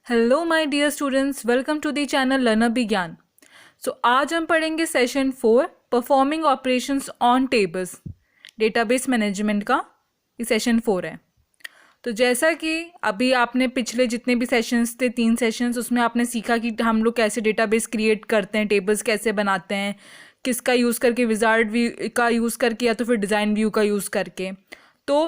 Hello my dear students, welcome to the channel learner Vigyan. आज हम पढ़ेंगे session 4 performing operations on tables. Database management का ये session 4 है। तो जैसा कि अभी आपने पिछले जितने भी सेशंस थे 3 सेशंस, उसमें आपने सीखा कि हम लोग कैसे डेटाबेस क्रिएट करते हैं, टेबल्स कैसे बनाते हैं, किसका यूज़ करके, विजार्ड व्यू का यूज़ करके या तो फिर डिज़ाइन व्यू का यूज़ करके। तो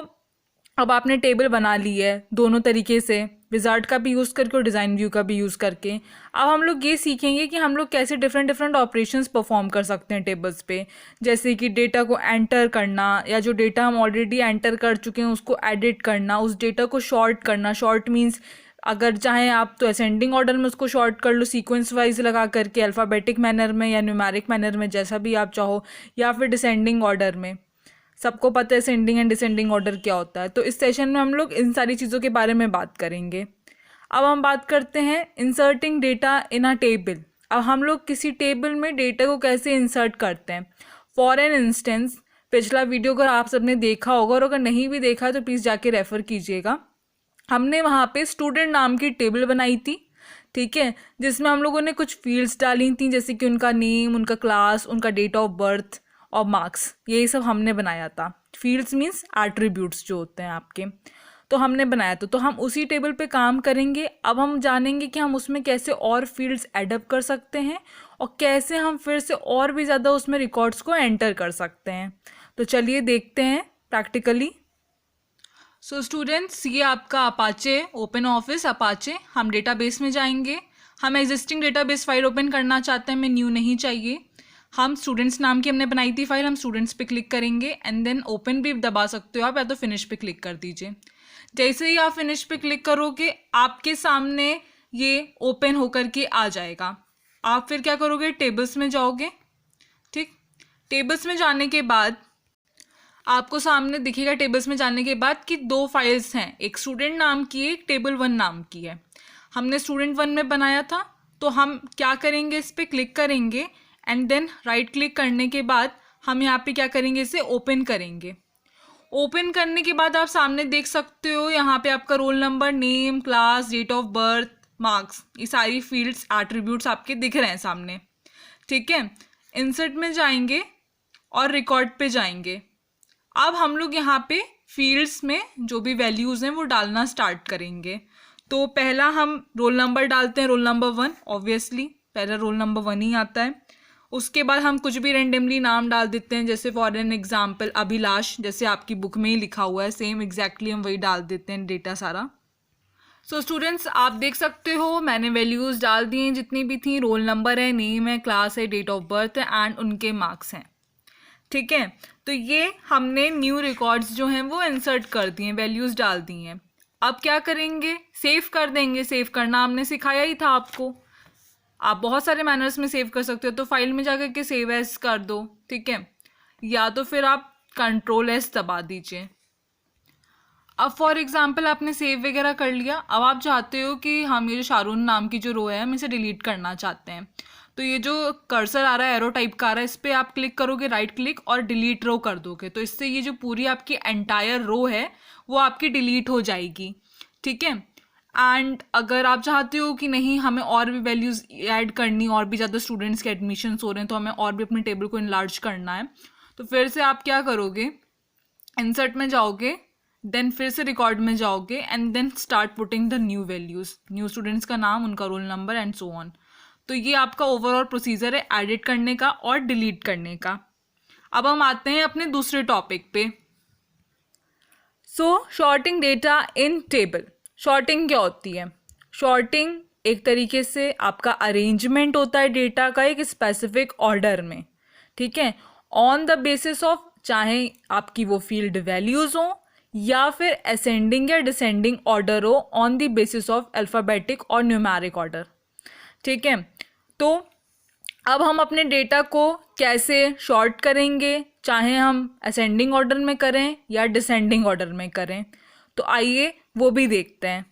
अब आपने टेबल बना ली है दोनों तरीके से, विजार्ड का भी यूज़ करके और डिज़ाइन व्यू का भी यूज़ करके। अब हम लोग ये सीखेंगे कि हम लोग कैसे डिफरेंट डिफरेंट ऑपरेशंस परफॉर्म कर सकते हैं टेबल्स पे, जैसे कि डेटा को एंटर करना या जो डेटा हम ऑलरेडी एंटर कर चुके हैं उसको एडिट करना, उस डेटा को शॉर्ट करना। शॉर्ट मीन्स अगर चाहें आप तो असेंडिंग ऑर्डर में उसको शॉर्ट कर लो, सीक्वेंस वाइज लगा करके, अल्फ़ाबेटिक मैनर में या न्यूमेरिक मैनर में, जैसा भी आप चाहो, या फिर डिसेंडिंग ऑर्डर में। सबको पता है असेंडिंग एंड डिसेंडिंग ऑर्डर क्या होता है। तो इस सेशन में हम लोग इन सारी चीज़ों के बारे में बात करेंगे। अब हम बात करते हैं इंसर्टिंग डेटा इन अ टेबल। अब हम लोग किसी टेबल में डेटा को कैसे इंसर्ट करते हैं। फॉर एन इंस्टेंस, पिछला वीडियो अगर आप सबने देखा होगा और अगर नहीं भी देखा तो प्लीज़ जाके रेफ़र कीजिएगा। हमने वहाँ पे स्टूडेंट नाम की टेबल बनाई थी, ठीक है, जिसमें हम लोगों ने कुछ फील्ड्स डाली थी, जैसे कि उनका नेम, उनका क्लास, उनका डेट ऑफ बर्थ और मार्क्स। यही सब हमने बनाया था। फील्ड्स मीन्स एट्रीब्यूट्स जो होते हैं आपके, तो हमने बनाया था। तो हम उसी टेबल पे काम करेंगे। अब हम जानेंगे कि हम उसमें कैसे और फील्ड्स एडअप कर सकते हैं और कैसे हम फिर से और भी ज़्यादा उसमें रिकॉर्ड्स को एंटर कर सकते हैं। तो चलिए देखते हैं प्रैक्टिकली। सो स्टूडेंट्स, ये आपका अपाचे ओपन ऑफिस अपाचे। हम डेटाबेस में जाएंगे। हम एग्जिस्टिंग डेटाबेस फाइल ओपन करना चाहते हैं, हमें न्यू नहीं चाहिए। हम स्टूडेंट्स नाम की हमने बनाई थी फाइल, हम स्टूडेंट्स पे क्लिक करेंगे एंड देन ओपन भी दबा सकते हो आप, या तो फिनिश पे क्लिक कर दीजिए। जैसे ही आप फिनिश पे क्लिक करोगे आपके सामने ये ओपन होकर के आ जाएगा। आप फिर क्या करोगे, टेबल्स में जाओगे। ठीक, टेबल्स में जाने के बाद आपको सामने दिखेगा, टेबल्स में जाने के बाद, कि दो फाइल्स हैं, एक स्टूडेंट नाम की है, एक टेबल 1 नाम की है। हमने स्टूडेंट 1 में बनाया था, तो हम क्या करेंगे, इस पर क्लिक करेंगे एंड देन राइट क्लिक करने के बाद हम यहाँ पे क्या करेंगे, इसे ओपन करेंगे। ओपन करने के बाद आप सामने देख सकते हो, यहाँ पे आपका roll number, name, class, date of birth, marks, ये सारी फील्ड्स एट्रीब्यूट्स आपके दिख रहे हैं सामने। ठीक है, इंसर्ट में जाएंगे और रिकॉर्ड पे जाएंगे। अब हम लोग यहाँ पे फील्ड्स में जो भी वैल्यूज़ हैं वो डालना स्टार्ट करेंगे। तो पहला हम रोल नंबर डालते हैं, रोल नंबर 1। ऑब्वियसली पहला रोल नंबर 1 ही आता है। उसके बाद हम कुछ भी रेंडमली नाम डाल देते हैं, जैसे फॉर एन एग्जाम्पल अभिलाष, जैसे आपकी बुक में ही लिखा हुआ है सेम एग्जैक्टली हम वही डाल देते हैं डेटा सारा। सो स्टूडेंट्स, आप देख सकते हो मैंने वैल्यूज़ डाल दी हैं जितनी भी थी। रोल नंबर है, नेम है, क्लास है, डेट ऑफ बर्थ है एंड उनके मार्क्स हैं। ठीक है, तो ये हमने न्यू रिकॉर्ड्स जो हैं वो इंसर्ट कर दिए, वैल्यूज़ डाल दी हैं। अब क्या करेंगे, सेव कर देंगे। सेव करना हमने सिखाया ही था आपको। आप बहुत सारे मैनर्स में सेव कर सकते हो, तो फाइल में जाकर के सेव एज कर दो, ठीक है, या तो फिर आप कंट्रोल एस दबा दीजिए। अब फॉर एग्जाम्पल आपने सेव वगैरह कर लिया। अब आप चाहते हो कि हम ये जो शारून नाम की जो रो है हम इसे डिलीट करना चाहते हैं, तो ये जो कर्सर आ रहा है, एरो टाइप का आ रहा है, इस पर आप क्लिक करोगे, राइट क्लिक, और डिलीट रो कर दोगे। तो इससे ये जो पूरी आपकी एंटायर रो है वो आपकी डिलीट हो जाएगी। ठीक है, एंड अगर आप चाहते हो कि नहीं हमें और भी वैल्यूज़ ऐड करनी, और भी ज़्यादा स्टूडेंट्स के एडमिशन्स हो रहे हैं, तो हमें और भी अपने टेबल को इनलार्ज करना है, तो फिर से आप क्या करोगे, इंसर्ट में जाओगे, देन फिर से रिकॉर्ड में जाओगे and then start putting the new values, new students का नाम, उनका roll number and so on. तो ये आपका ओवरऑल प्रोसीजर है एडिट करने का और डिलीट करने का। अब हम आते हैं अपने दूसरे टॉपिक पे। So sorting data in table. Sorting क्या होती है? शॉर्टिंग एक तरीके से आपका अरेंजमेंट होता है डेटा का एक स्पेसिफिक ऑर्डर में, ठीक है, ऑन द बेसिस ऑफ, चाहे आपकी वो फील्ड वैल्यूज़ हो या फिर असेंडिंग या डिसेंडिंग ऑर्डर हो, on the basis of alphabetic और न्यूमेरिक ऑर्डर। ठीक है, तो अब हम अपने डेटा को कैसे शॉर्ट करेंगे, चाहे हम असेंडिंग ऑर्डर में करें या डिसेंडिंग ऑर्डर में करें, तो आइए वो भी देखते हैं।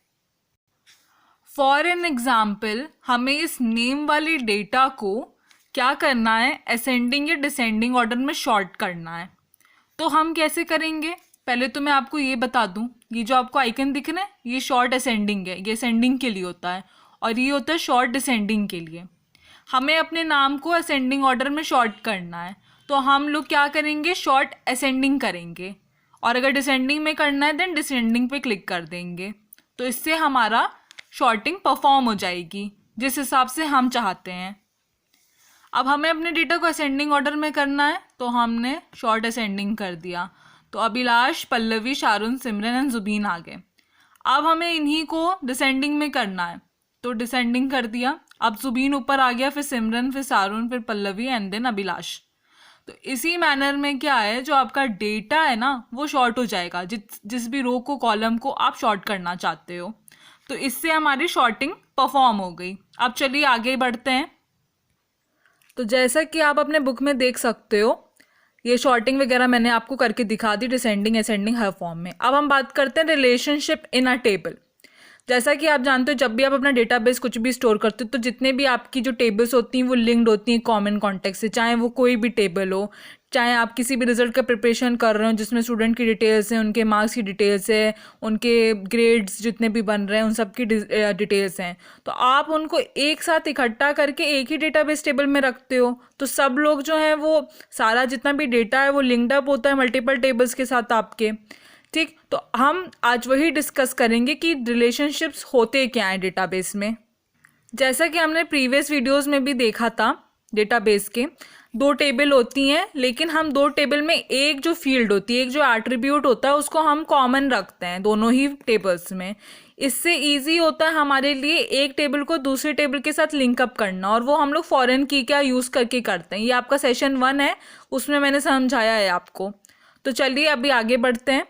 फॉर एन एग्जाम्पल हमें इस नेम वाले डेटा को क्या करना है, असेंडिंग या डिसेंडिंग ऑर्डर में शॉर्ट करना है। तो हम कैसे करेंगे, पहले तो मैं आपको ये बता दूं, ये जो आपको आइकन दिख रहा है ये शॉर्ट असेंडिंग है, ये असेंडिंग के लिए होता है, और ये होता है शॉर्ट डिसेंडिंग के लिए। हमें अपने नाम को असेंडिंग ऑर्डर में शॉर्ट करना है, तो हम लोग क्या करेंगे, शॉर्ट असेंडिंग करेंगे, और अगर डिसेंडिंग में करना है देन डिसेंडिंग पे क्लिक कर देंगे। तो इससे हमारा शॉर्टिंग परफॉर्म हो जाएगी जिस हिसाब से हम चाहते हैं। अब हमें अपने डेटा को असेंडिंग ऑर्डर में करना है, तो हमने शॉर्ट असेंडिंग कर दिया। तो Abhilash, Pallavi, Sharone, Simran and Jubin आ गए। अब हमें इन्हीं को डिसेंडिंग में करना है, तो डिसेंडिंग कर दिया। अब जुबीन ऊपर आ गया, फिर सिमरन, फिर शारून, फिर पल्लवी एंड देन अभिलाष। तो इसी मैनर में क्या है, जो आपका डेटा है ना वो शॉर्ट हो जाएगा, जिस भी रो को, कॉलम को आप शॉर्ट करना चाहते हो। तो इससे हमारी शॉर्टिंग परफॉर्म हो गई। अब चलिए आगे बढ़ते हैं। तो जैसा कि आप अपने बुक में देख सकते हो, ये शॉर्टिंग वगैरह मैंने आपको करके दिखा दी, डिसेंडिंग, असेंडिंग हर फॉर्म में। अब हम बात करते हैं रिलेशनशिप इन अ टेबल। जैसा कि आप जानते हो, जब भी आप अपना डेटाबेस कुछ भी स्टोर करते हो, तो जितने भी आपकी जो टेबल्स होती हैं वो लिंक्ड होती हैं कॉमन कॉन्टेक्ट से, चाहे वो कोई भी टेबल हो, चाहे आप किसी भी रिजल्ट का प्रिपरेशन कर रहे हो जिसमें स्टूडेंट की डिटेल्स हैं, उनके मार्क्स की डिटेल्स है, उनके ग्रेड्स जितने भी बन रहे हैं उन सब की डिटेल्स हैं, तो आप उनको एक साथ इकट्ठा करके एक ही डेटाबेस टेबल में रखते हो। तो सब लोग जो हैं वो सारा जितना भी डेटा है वो लिंक्ड अप होता है मल्टीपल टेबल्स के साथ आपके। ठीक, तो हम आज वही डिस्कस करेंगे कि रिलेशनशिप्स होते क्या हैं डेटाबेस में। जैसा कि हमने प्रीवियस वीडियोस में भी देखा था, डेटाबेस के दो टेबल होती हैं, लेकिन हम दो टेबल में एक जो फील्ड होती है, एक जो एट्रीब्यूट होता है, उसको हम कॉमन रखते हैं दोनों ही टेबल्स में। इससे इजी होता है हमारे लिए एक टेबल को दूसरे टेबल के साथ लिंकअप करना, और वो हम लोग फॉरेन की क्या यूज़ करके करते हैं। ये आपका सेशन 1 है, उसमें मैंने समझाया है आपको। तो चलिए अभी आगे बढ़ते हैं।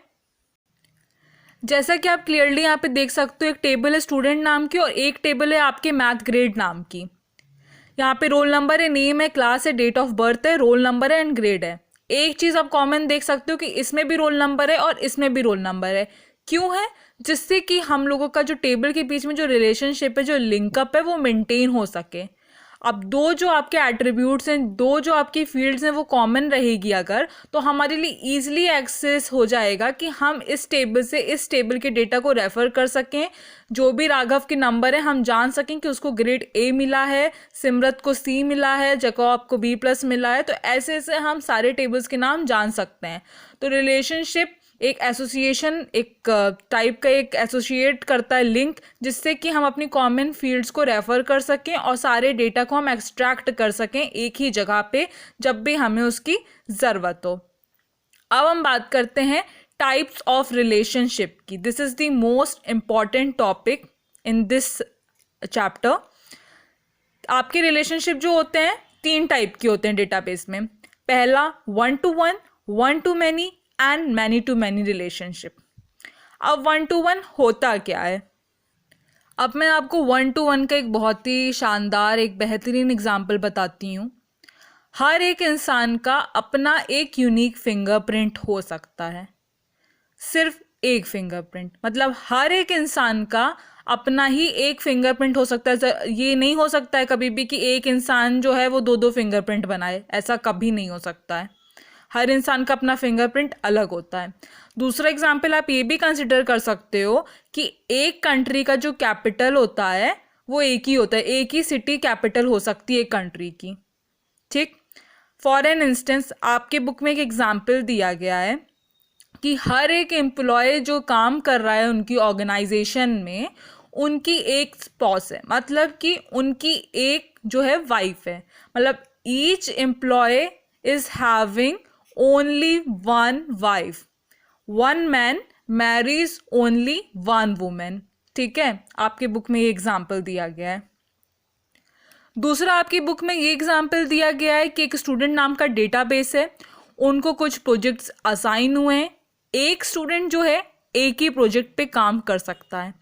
जैसा कि आप क्लियरली यहाँ पे देख सकते हो, एक टेबल है स्टूडेंट नाम की और एक टेबल है आपके मैथ ग्रेड नाम की। यहाँ पे रोल नंबर है, नेम है, क्लास है, डेट ऑफ बर्थ है, रोल नंबर है एंड ग्रेड है। एक चीज़ आप कॉमन देख सकते हो कि इसमें भी रोल नंबर है और इसमें भी रोल नंबर है। क्यों है? जिससे कि हम लोगों का जो टेबल के बीच में जो रिलेशनशिप है, जो लिंकअप है, वो मेंटेन हो सके। अब दो जो आपके एट्रीब्यूट्स हैं, दो जो आपकी फील्ड्स हैं, वो कॉमन रहेगी अगर, तो हमारे लिए ईजिली एक्सेस हो जाएगा कि हम इस टेबल से इस टेबल के डेटा को रेफर कर सकें। जो भी राघव के नंबर है हम जान सकें कि उसको ग्रेड ए मिला है, सिमरत को सी मिला है, जैकॉब को बी प्लस मिला है। तो ऐसे ऐसे हम सारे टेबल्स के नाम जान सकते हैं। तो रिलेशनशिप एक एसोसिएशन, एक टाइप का एक एसोसिएट करता है लिंक, जिससे कि हम अपनी कॉमन फील्ड्स को रेफर कर सकें और सारे डेटा को हम एक्सट्रैक्ट कर सकें एक ही जगह पे जब भी हमें उसकी ज़रूरत हो। अब हम बात करते हैं टाइप्स ऑफ रिलेशनशिप की। This is the most important topic in this chapter. आपके रिलेशनशिप जो होते हैं 3 टाइप के होते हैं डेटाबेस में। पहला 1 to 1, 1 to many and many to many relationship. अब 1 to 1 होता क्या है? अब मैं आपको 1 to 1 का एक बहुत ही शानदार, एक बेहतरीन एग्जाम्पल बताती हूँ। हर एक इंसान का अपना एक यूनिक फिंगरप्रिंट हो सकता है, सिर्फ एक फिंगरप्रिंट। मतलब हर एक इंसान का अपना ही एक फिंगरप्रिंट हो सकता है। ये नहीं हो सकता है कभी भी कि एक इंसान जो है वो 2 फिंगरप्रिंट बनाए, ऐसा कभी नहीं हो सकता है। हर इंसान का अपना फिंगरप्रिंट अलग होता है। दूसरा एग्जाम्पल आप ये भी कंसिडर कर सकते हो कि एक कंट्री का जो कैपिटल होता है वो एक ही होता है, एक ही सिटी कैपिटल हो सकती है एक कंट्री की। ठीक, फॉर एन इंस्टेंस आपके बुक में एक एग्जाम्पल दिया गया है कि हर एक एम्प्लॉय जो काम कर रहा है उनकी ऑर्गेनाइजेशन में, उनकी एक स्पॉस है, मतलब कि उनकी एक जो है वाइफ है। मतलब each employ is having only one wife, one man marries only one woman। ठीक है, आपके बुक में ये एग्जाम्पल दिया गया है। दूसरा आपकी बुक में ये एग्जाम्पल दिया गया है कि एक स्टूडेंट नाम का डेटाबेस है, उनको कुछ प्रोजेक्ट्स असाइन हुए हैं। एक स्टूडेंट जो है एक ही प्रोजेक्ट पे काम कर सकता है।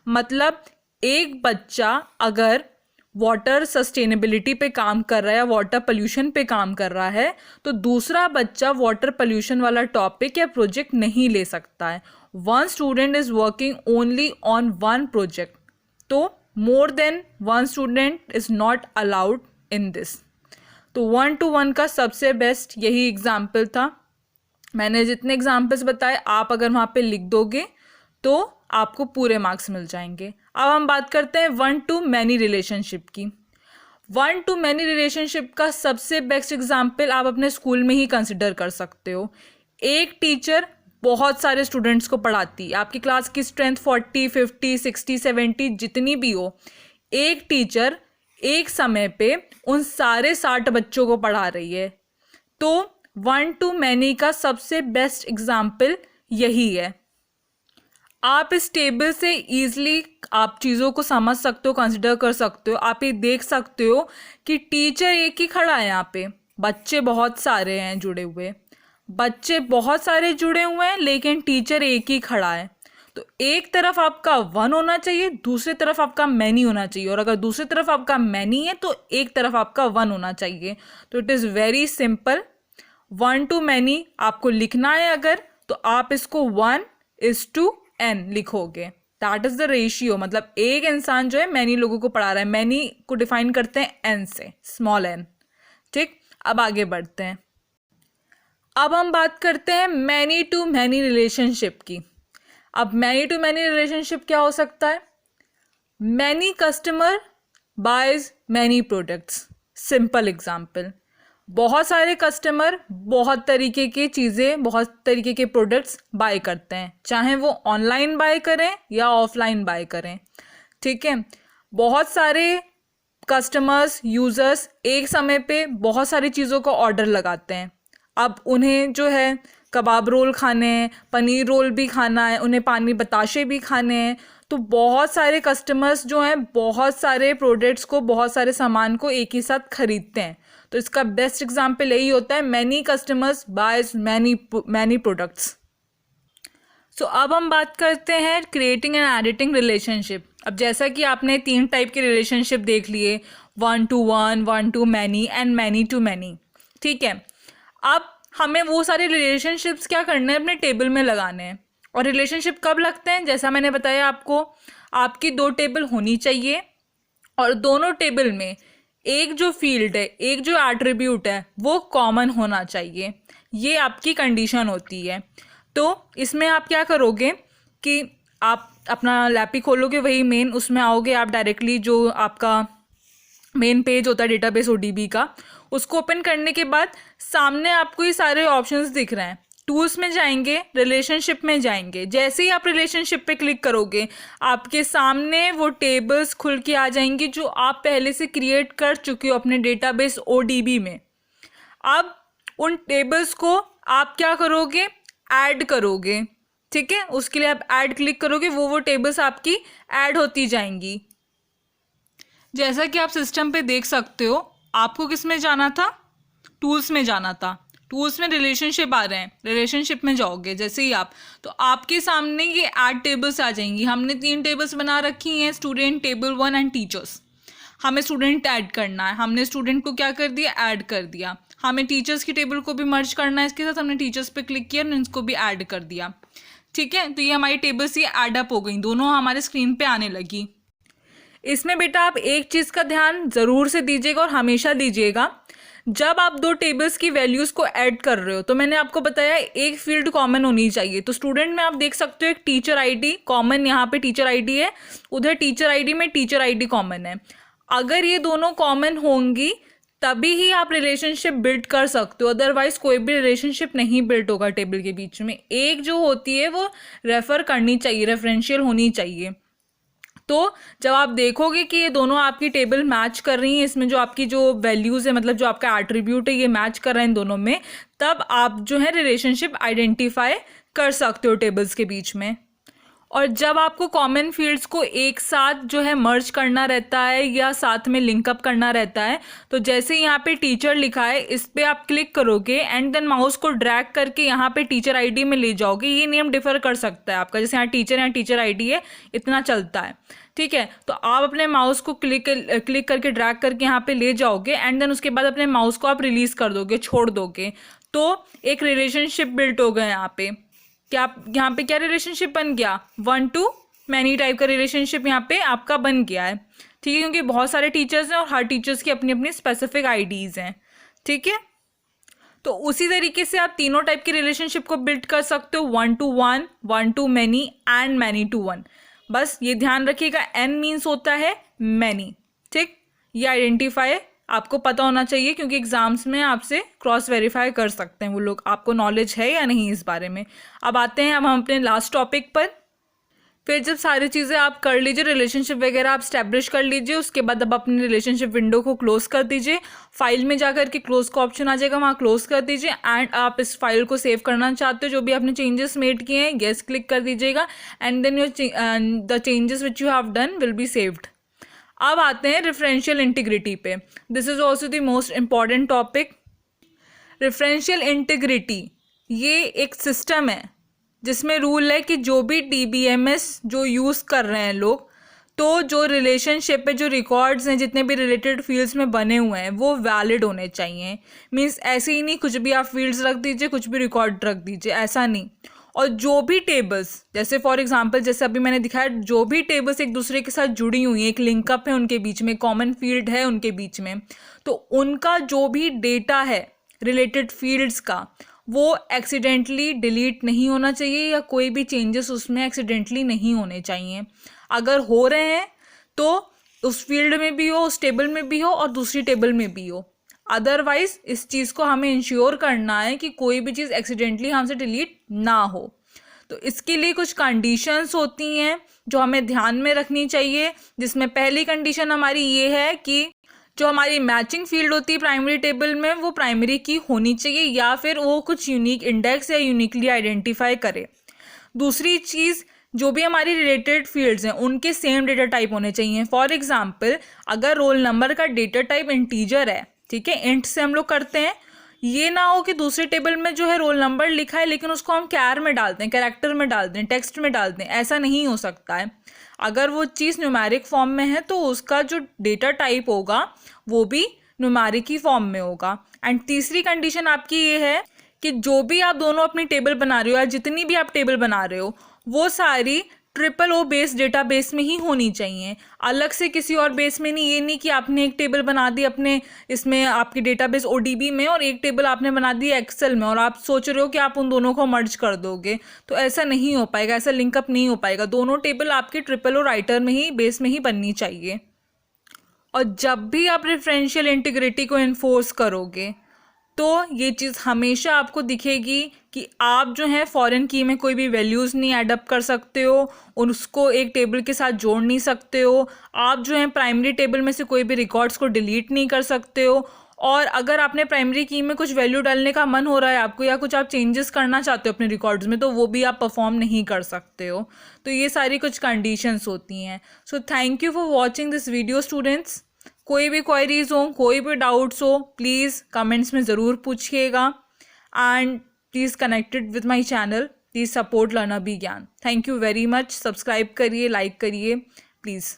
मतलब एक बच्चा अगर वाटर सस्टेनेबिलिटी पे काम कर रहा है या वाटर पोल्यूशन पे काम कर रहा है, तो दूसरा बच्चा वाटर पोल्यूशन वाला टॉपिक या प्रोजेक्ट नहीं ले सकता है। One student is working only on one project, तो more than one student is not allowed in this. तो 1 to 1 का सबसे बेस्ट यही एग्जाम्पल था। मैंने जितने एग्जाम्पल्स बताए आप अगर वहाँ पे लिख दोगे तो आपको पूरे मार्क्स मिल जाएंगे। अब हम बात करते हैं वन टू मैनी रिलेशनशिप की। वन टू मैनी रिलेशनशिप का सबसे बेस्ट एग्जाम्पल आप अपने स्कूल में ही कंसिडर कर सकते हो। एक टीचर बहुत सारे स्टूडेंट्स को पढ़ाती है, आपकी क्लास की स्ट्रेंथ 40, 50, 60, 70 जितनी भी हो, एक टीचर एक समय पे उन सारे 60 बच्चों को पढ़ा रही है। तो वन टू मैनी का सबसे बेस्ट एग्जाम्पल यही है। आप इस टेबल से ईजिली आप चीज़ों को समझ सकते हो, कंसिडर कर सकते हो। आप ये देख सकते हो कि टीचर एक ही खड़ा है, यहाँ पे बच्चे बहुत सारे हैं जुड़े हुए, बच्चे बहुत सारे जुड़े हुए हैं लेकिन टीचर एक ही खड़ा है। तो एक तरफ आपका वन होना चाहिए, दूसरी तरफ आपका मैनी होना चाहिए, और अगर दूसरी तरफ आपका मैनी है तो एक तरफ आपका वन होना चाहिए। तो it is very simple. One two many आपको लिखना है अगर, तो आप इसको 1:n लिखोगे। दैट इज द रेशियो, मतलब एक इंसान जो है मैनी लोगों को पढ़ा रहा है। मैनी को डिफाइन करते हैं n से, स्मॉल n। ठीक, अब आगे बढ़ते हैं। अब हम बात करते हैं मैनी टू मैनी रिलेशनशिप की। अब मैनी टू मैनी रिलेशनशिप क्या हो सकता है? Many customer boys many products. Simple example, बहुत सारे कस्टमर बहुत तरीके की चीज़ें, बहुत तरीके के प्रोडक्ट्स बाय करते हैं, चाहे वो ऑनलाइन बाय करें या ऑफलाइन बाय करें। ठीक है, बहुत सारे कस्टमर्स, यूज़र्स एक समय पे बहुत सारी चीज़ों का ऑर्डर लगाते हैं। अब उन्हें जो है कबाब रोल खाने हैं, पनीर रोल भी खाना है, उन्हें पानी बताशे भी खाने हैं। तो बहुत सारे कस्टमर्स जो हैं बहुत सारे प्रोडक्ट्स को, बहुत सारे सामान को एक ही साथ खरीदते हैं। तो इसका बेस्ट एग्जाम्पल यही होता है, many customers buys many products. So अब हम बात करते हैं क्रिएटिंग एंड एडिटिंग रिलेशनशिप। अब जैसा कि आपने 3 टाइप के रिलेशनशिप देख लिए, 1 to 1, 1 to many and many to many. ठीक है, अब हमें वो सारे रिलेशनशिप्स क्या करने हैं, अपने टेबल में लगाने हैं। और रिलेशनशिप कब लगते हैं? जैसा मैंने बताया आपको, आपकी 2 टेबल होनी चाहिए और दोनों टेबल में एक जो फील्ड है, एक जो एट्रीब्यूट है वो कॉमन होना चाहिए। ये आपकी कंडीशन होती है। तो इसमें आप क्या करोगे कि आप अपना लैपी खोलोगे, वही मेन, उसमें आओगे आप डायरेक्टली, जो आपका मेन पेज होता है डेटाबेस ओडीबी का, उसको ओपन करने के बाद सामने आपको ये सारे ऑप्शंस दिख रहे हैं। टूल्स में जाएंगे, रिलेशनशिप में जाएंगे। जैसे ही आप रिलेशनशिप पे क्लिक करोगे आपके सामने वो टेबल्स खुल के आ जाएंगी जो आप पहले से क्रिएट कर चुके हो अपने डेटाबेस ओडीबी में। अब उन टेबल्स को आप क्या करोगे, ऐड करोगे। ठीक है, उसके लिए आप ऐड क्लिक करोगे, वो टेबल्स आपकी ऐड होती जाएंगी। जैसा कि आप सिस्टम पे देख सकते हो, आपको किस में जाना था? टूल्स में जाना था। टूल्स में रिलेशनशिप आ रहे हैं, रिलेशनशिप में जाओगे जैसे ही आप, तो आपके सामने ये ऐड टेबल्स आ जाएंगी। हमने 3 टेबल्स बना रखी हैं, स्टूडेंट टेबल 1 एंड टीचर्स। हमें स्टूडेंट ऐड करना है, हमने स्टूडेंट को क्या कर दिया, ऐड कर दिया। हमें टीचर्स की टेबल को भी मर्ज करना है इसके साथ, हमने टीचर्स पे क्लिक किया और इनको भी ऐड कर दिया। ठीक है, तो ये हमारी टेबल्स ये ऐड अप हो गई, दोनों हमारे स्क्रीन पे आने लगी। इसमें बेटा आप एक चीज़ का ध्यान ज़रूर से दीजिएगा और हमेशा दीजिएगा, जब आप 2 टेबल्स की वैल्यूज़ को ऐड कर रहे हो तो मैंने आपको बताया एक फील्ड कॉमन होनी चाहिए। तो स्टूडेंट में आप देख सकते हो एक टीचर आईडी कॉमन, यहाँ पे टीचर आईडी है, उधर टीचर आईडी में टीचर आईडी कॉमन है। अगर ये दोनों कॉमन होंगी तभी ही आप रिलेशनशिप बिल्ड कर सकते हो, अदरवाइज कोई भी रिलेशनशिप नहीं बिल्ड होगा टेबल के बीच में। एक जो होती है वो रेफर करनी चाहिए, रेफरेंशियल होनी चाहिए। तो जब आप देखोगे कि ये दोनों आपकी टेबल मैच कर रही हैं, इसमें जो आपकी जो वैल्यूज़ है, मतलब जो आपका एट्रीब्यूट है, ये मैच कर रहे हैं इन दोनों में, तब आप जो है रिलेशनशिप आइडेंटिफाई कर सकते हो टेबल्स के बीच में। और जब आपको कॉमन फील्ड्स को एक साथ जो है मर्ज करना रहता है या साथ में लिंकअप करना रहता है, तो जैसे यहाँ पे टीचर लिखा है इस पर आप क्लिक करोगे एंड देन माउस को ड्रैग करके यहाँ पे टीचर आईडी में ले जाओगे। ये नियम डिफर कर सकता है आपका, जैसे यहाँ टीचर आईडी है, इतना चलता है। ठीक है, तो आप अपने माउस को क्लिक करके ड्रैग करके यहाँ पे ले जाओगे एंड देन उसके बाद अपने माउस को आप रिलीज कर दोगे, छोड़ दोगे, तो एक रिलेशनशिप बिल्ट हो गया यहाँ पे। क्या यहाँ पे क्या रिलेशनशिप बन गया, 1 to मैनी टाइप का रिलेशनशिप यहाँ पे आपका बन गया है। ठीक है, क्योंकि बहुत सारे टीचर्स हैं और हर टीचर्स की अपनी अपनी स्पेसिफिक आईडीज़ हैं। ठीक है, तो उसी तरीके से आप तीनों टाइप की रिलेशनशिप को बिल्ड कर सकते हो, 1 to 1, 1 to many and many to 1। बस ये ध्यान रखिएगा, n मीन्स होता है मैनी, ठीक। ये आइडेंटिफाई आपको पता होना चाहिए, क्योंकि एग्जाम्स में आपसे क्रॉस वेरीफाई कर सकते हैं वो लोग, आपको नॉलेज है या नहीं इस बारे में। अब आते हैं हम अपने लास्ट टॉपिक पर। फिर जब सारी चीज़ें आप कर लीजिए, रिलेशनशिप वगैरह आप स्टैब्लिश कर लीजिए, उसके बाद अब अपनी रिलेशनशिप विंडो को क्लोज कर दीजिए। फाइल में जाकर के क्लोज का ऑप्शन आ जाएगा, वहाँ क्लोज कर दीजिए। एंड आप इस फाइल को सेव करना चाहते हो, जो भी आपने चेंजेस मेड किए हैं, येस क्लिक कर दीजिएगा। And then the changes which you have done will be saved. अब आते हैं रेफरेंशियल इंटीग्रिटी पे। This is also the most important topic. Referential integrity ये एक सिस्टम है जिसमें रूल है कि जो भी DBMS जो यूज़ कर रहे हैं लोग, तो जो रिलेशनशिप पे जो रिकॉर्ड्स हैं जितने भी रिलेटेड फील्ड्स में बने हुए हैं वो वैलिड होने चाहिए। मीन्स ऐसे ही नहीं कुछ भी आप फील्ड्स रख दीजिए, कुछ भी रिकॉर्ड रख दीजिए, ऐसा नहीं। और जो भी टेबल्स, जैसे फॉर एग्जांपल जैसे अभी मैंने दिखाया, जो भी टेबल्स एक दूसरे के साथ जुड़ी हुई हैं, एक लिंकअप है उनके बीच में, कॉमन फील्ड है उनके बीच में, तो उनका जो भी डेटा है रिलेटेड फील्ड्स का, वो एक्सीडेंटली डिलीट नहीं होना चाहिए, या कोई भी चेंजेस उसमें एक्सीडेंटली नहीं होने चाहिए। अगर हो रहे हैं तो उस फील्ड में भी हो, उस टेबल में भी हो और दूसरी टेबल में भी हो। अदरवाइज इस चीज़ को हमें इंश्योर करना है कि कोई भी चीज़ एक्सीडेंटली हमसे डिलीट ना हो। तो इसके लिए कुछ कंडीशंस होती हैं जो हमें ध्यान में रखनी चाहिए, जिसमें पहली कंडीशन हमारी ये है कि जो हमारी मैचिंग फील्ड होती है प्राइमरी टेबल में, वो प्राइमरी की होनी चाहिए, या फिर वो कुछ यूनिक इंडेक्स या यूनिकली आइडेंटिफाई करे। दूसरी चीज़, जो भी हमारी रिलेटेड फील्ड्स हैं उनके सेम डेटा टाइप होने चाहिए। फॉर एग्जांपल अगर रोल नंबर का डेटा टाइप इंटीजर है, ठीक है, इंट से हम लोग करते हैं, ये ना हो कि दूसरे टेबल में जो है रोल नंबर लिखा है लेकिन उसको हम कैर में डालते हैं, कैरेक्टर में डालते हैं, टेक्स्ट में डालते हैं, ऐसा नहीं हो सकता है। अगर वो चीज़ न्यूमेरिक फॉर्म में है तो उसका जो डेटा टाइप होगा वो भी न्यूमेरिक ही फॉर्म में होगा। एंड तीसरी कंडीशन आपकी ये है कि जो भी आप दोनों अपनी टेबल बना रहे हो या जितनी भी आप टेबल बना रहे हो वो सारी OOO बेस्ड डेटाबेस में ही होनी चाहिए, अलग से किसी और बेस में नहीं। ये नहीं कि आपने एक टेबल बना दी अपने इसमें आपके डेटाबेस ODB में और एक टेबल आपने बना दी एक्सेल में और आप सोच रहे हो कि आप उन दोनों को मर्ज कर दोगे, तो ऐसा नहीं हो पाएगा, ऐसा लिंकअप नहीं हो पाएगा। दोनों टेबल आपके OOO राइटर में ही, बेस में ही बननी चाहिए। और जब भी आप रेफरेंशियल इंटीग्रिटी को इन्फोर्स करोगे तो ये चीज़ हमेशा आपको दिखेगी कि आप जो है फॉरेन की में कोई भी वैल्यूज़ नहीं एडअप कर सकते हो, उसको एक टेबल के साथ जोड़ नहीं सकते हो, आप जो है प्राइमरी टेबल में से कोई भी रिकॉर्ड्स को डिलीट नहीं कर सकते हो। और अगर आपने प्राइमरी की में कुछ वैल्यू डालने का मन हो रहा है आपको, या कुछ आप चेंजेस करना चाहते हो अपने रिकॉर्ड्स में, तो वो भी आप परफॉर्म नहीं कर सकते हो। तो ये सारी कुछ कंडीशंस होती हैं। So thank you for watching this video students. कोई भी क्वेरीज हो, कोई भी डाउट्स हो, प्लीज़ कमेंट्स में ज़रूर पूछिएगा। And please connected with my channel, please support learner bee Gyan. Thank you very much. Subscribe करिए, लाइक करिए प्लीज़।